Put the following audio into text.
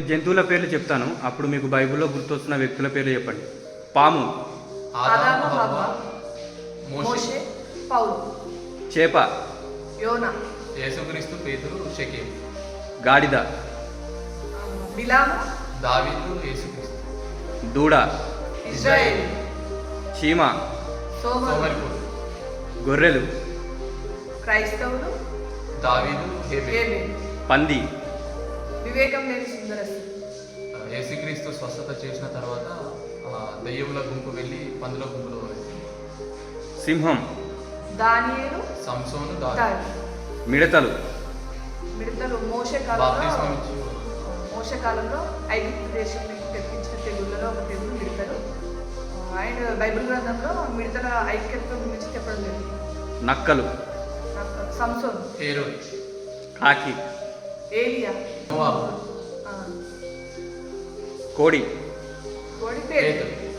జంతువుల పేర్లు చెప్తాను, అప్పుడు మీకు బైబిల్లో గుర్తొస్తున్న వ్యక్తుల పేర్లు చెప్పండి. పాము, ఆదాము, హవ్వ, మోషే, పౌలు, చేప, యోనా, యేసుక్రీస్తు, పేతురు, షకీం, గాడిద, బిలాము, దావీదు, యేసుక్రీస్తు, దూడ, ఇజ్రాయేల్, చీమ, సోమరిపోతు, గొర్రెలు, క్రైస్తవులు, దావీదు, హేబేలు. హేబేలు, పంది, వివేకం లేని సుందరస్సు, యేసుక్రీస్తు స్వస్థత చేసిన తర్వాత దెయ్యముల గుంపు వెళ్ళి పందుల గుంపులో వేసింది. సింహం, దానియేలు, సంసోను, దావీదు. మిడతలు, మిడతలు బాప్తిస్మం ఇచ్చి మోషే కాలంలో ఐగుప్తు దేశం నుంచి తెప్పించిన తెగుళ్ళలో ఒక తెగులు మిడతలు. అండ్ బైబిల్ గ్రంథంలో మిడతల ఐక్యత గురించి చెప్పడం లేదు. నక్కలు, సంసోన్, హేరోదు, కాకి, ఏలియా, నోవాహు, ఆ, కోడి, కోడి పేరు, పేతురు,